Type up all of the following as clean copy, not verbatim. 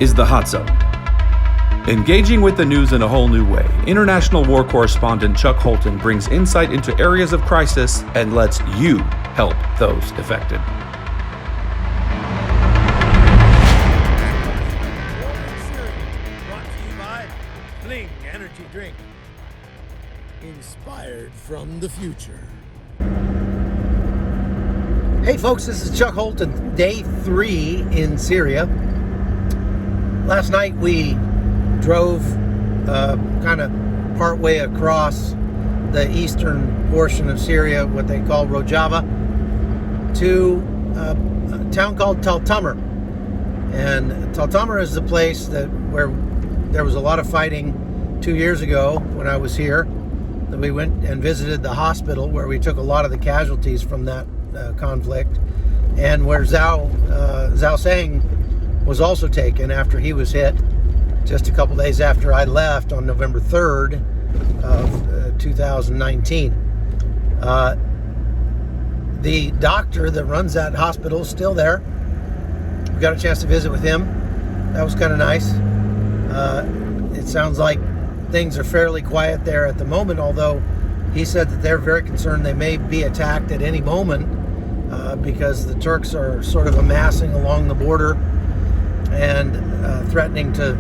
is the Hot Zone. Engaging with the news in a whole new way, international war correspondent Chuck Holton brings insight into areas of crisis and lets you help those affected. Brought to you by Bling Energy Drink. Inspired from the future. Hey folks, this is Chuck Holton, day 3 in Syria. Last night we drove kind of partway across the eastern portion of Syria, what they call Rojava, to a town called Tamr. And Tamr is the place where there was a lot of fighting 2 years ago when I was here. That we went and visited the hospital where we took a lot of the casualties from that conflict, and where Hasakeh was also taken after he was hit just a couple days after I left on November 3rd of 2019. The doctor that runs that hospital is still there. We got a chance to visit with him. That was kind of nice. It sounds like things are fairly quiet there at the moment, although he said that they're very concerned they may be attacked at any moment because the Turks are sort of amassing along the border and threatening to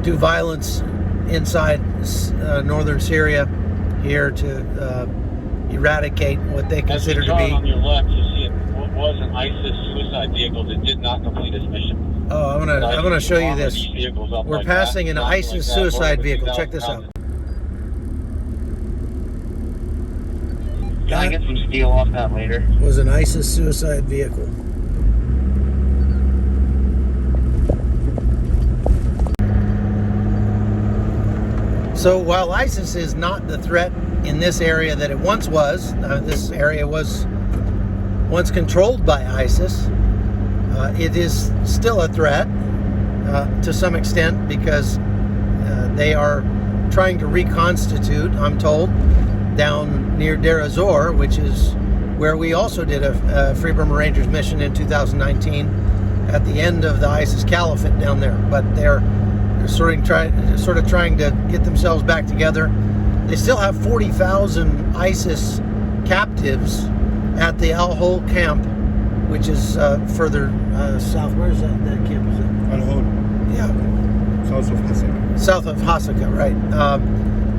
do violence inside northern Syria here to eradicate what they consider to be. On your left, you see what was an ISIS suicide vehicle that did not complete its mission. Oh, I'm gonna show you this. We're passing an ISIS suicide vehicle. Check this out. Can I get some steel off that later? Was an ISIS suicide vehicle. So while ISIS is not the threat in this area that it once was, this area was once controlled by ISIS. It is still a threat to some extent because they are trying to reconstitute, I'm told, down near Deir ez-Zor, which is where we also did a Free Burma Rangers mission in 2019 at the end of the ISIS caliphate down there. But they're sort of trying to get themselves back together. They still have 40,000 ISIS captives at the Al-Hol camp, which is further south. Where is that campus? Al-Hol. Yeah. South of Hasakeh. South of Hasakeh, right.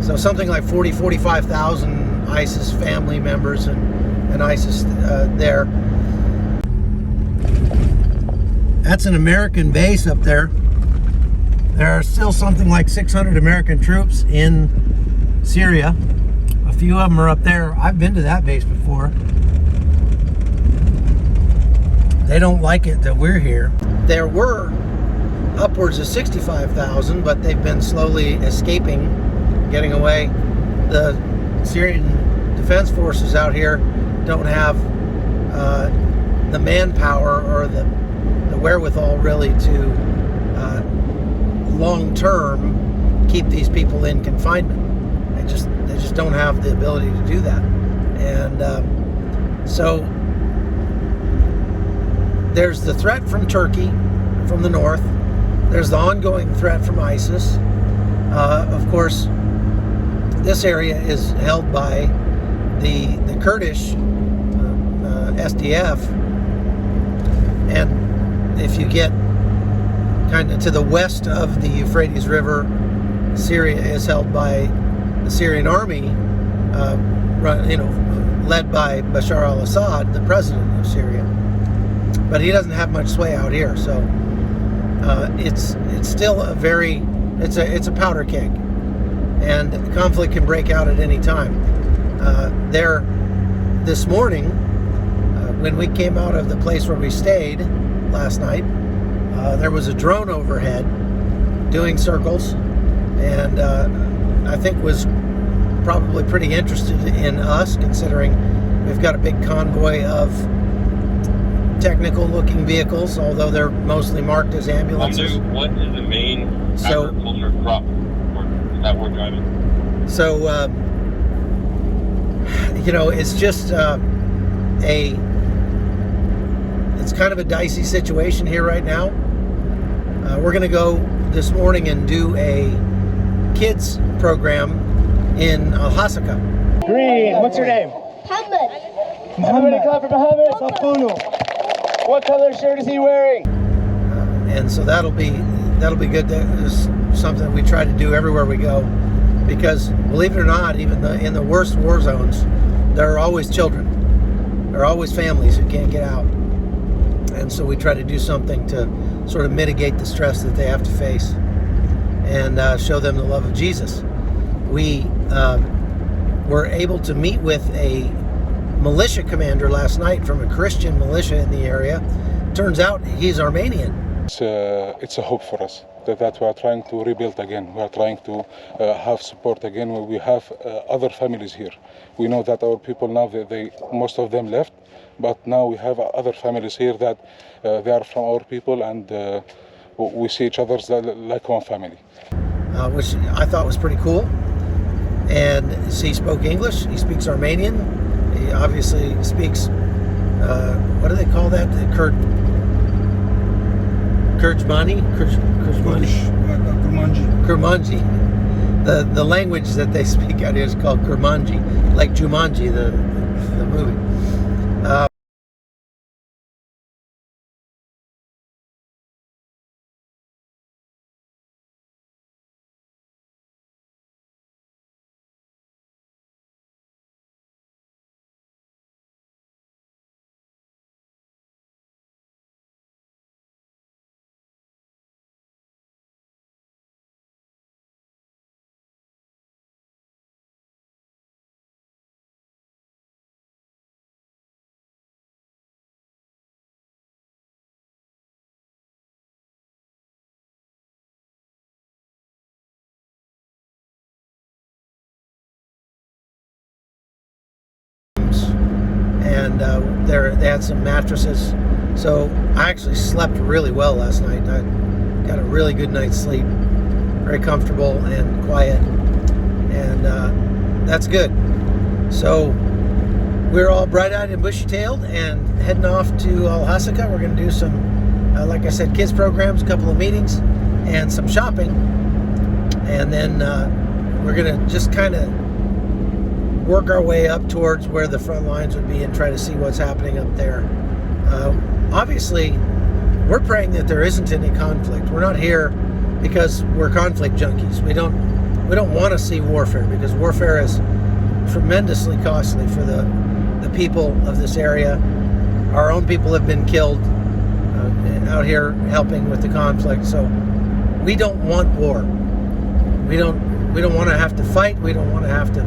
So something like 45,000 ISIS family members and ISIS there. That's an American base up there. There are still something like 600 American troops in Syria. A few of them are up there. I've been to that base before. They don't like it that we're here. There were upwards of 65,000, but they've been slowly escaping, getting away. The Syrian defense forces out here don't have the manpower or the wherewithal really to long-term keep these people in confinement. They just don't have the ability to do that. And so there's the threat from Turkey, from the north. There's the ongoing threat from ISIS. Of course, this area is held by the Kurdish SDF. And if you get kind of to the west of the Euphrates River, Syria is held by the Syrian army, led by Bashar al-Assad, the president of Syria. But he doesn't have much sway out here, so it's still it's a powder keg, and conflict can break out at any time. There, this morning, when we came out of the place where we stayed last night, there was a drone overhead doing circles, and I think was probably pretty interested in us, considering we've got a big convoy of technical looking vehicles, although they're mostly marked as ambulances. What is the main agriculture crop that we're driving? So it's just it's kind of a dicey situation here right now. we're going to go this morning and do a kids program in Hasakeh. Green. What's your name? Tamr. Everybody clap for Muhammad. What color shirt is he wearing? And so that'll be good. That is something we try to do everywhere we go, because believe it or not, even in the worst war zones, there are always children. There are always families who can't get out. And so we try to do something to sort of mitigate the stress that they have to face and show them the love of Jesus. We were able to meet with a militia commander last night from a Christian militia in the area. Turns out he's Armenian. It's a hope for us that we are trying to rebuild again. We are trying to have support again. We have other families here. We know that our people now, most of them left, but now we have other families here that they are from our people, and we see each other like one family. Which I thought was pretty cool. And he spoke English, he speaks Armenian, he obviously speaks, what do they call that? The Kurmanji? The language that they speak out here is called Kurmanji, like Jumanji, the movie. And they had some mattresses, so I actually slept really well last night. I got a really good night's sleep, very comfortable and quiet, and that's good. So we're all bright-eyed and bushy-tailed and heading off to Hasakeh. We're going to do some, like I said, kids programs, a couple of meetings, and some shopping, and then we're going to just kind of work our way up towards where the front lines would be and try to see what's happening up there. Obviously, we're praying that there isn't any conflict. We're not here because we're conflict junkies. We don't want to see warfare, because warfare is tremendously costly for the people of this area. Our own people have been killed out here helping with the conflict. So we don't want war. We don't want to have to fight. We don't want to have to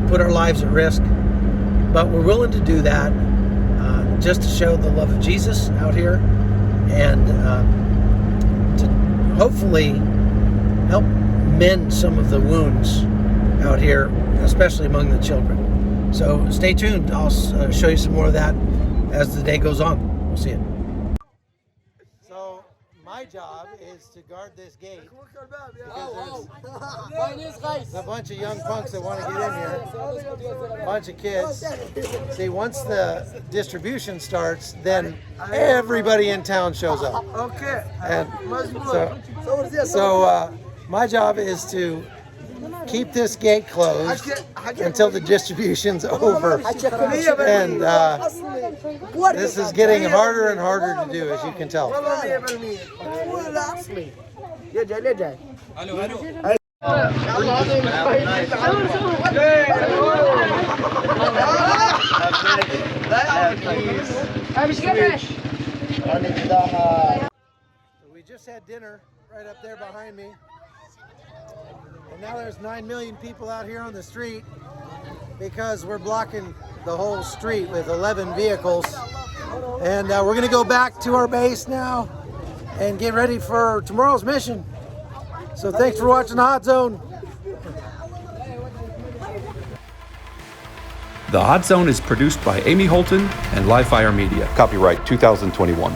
put our lives at risk, but we're willing to do that just to show the love of Jesus out here, and to hopefully help mend some of the wounds out here, especially among the children. So stay tuned. I'll show you some more of that as the day goes on. We'll see you. So my job is to guard this gate, because there's a bunch of young punks that want to get in here, a bunch of kids. See, once the distribution starts, then everybody in town shows up. Okay. And so my job is to keep this gate closed until the distribution's over. And this is getting harder and harder to do, as you can tell. We just had dinner right up there behind me. And now there's 9 million people out here on the street because we're blocking the whole street with 11 vehicles. And we're going to go back to our base now and get ready for tomorrow's mission. So thanks for watching the Hot Zone. The Hot Zone is produced by Amy Holton and Livefire Media. Copyright 2021.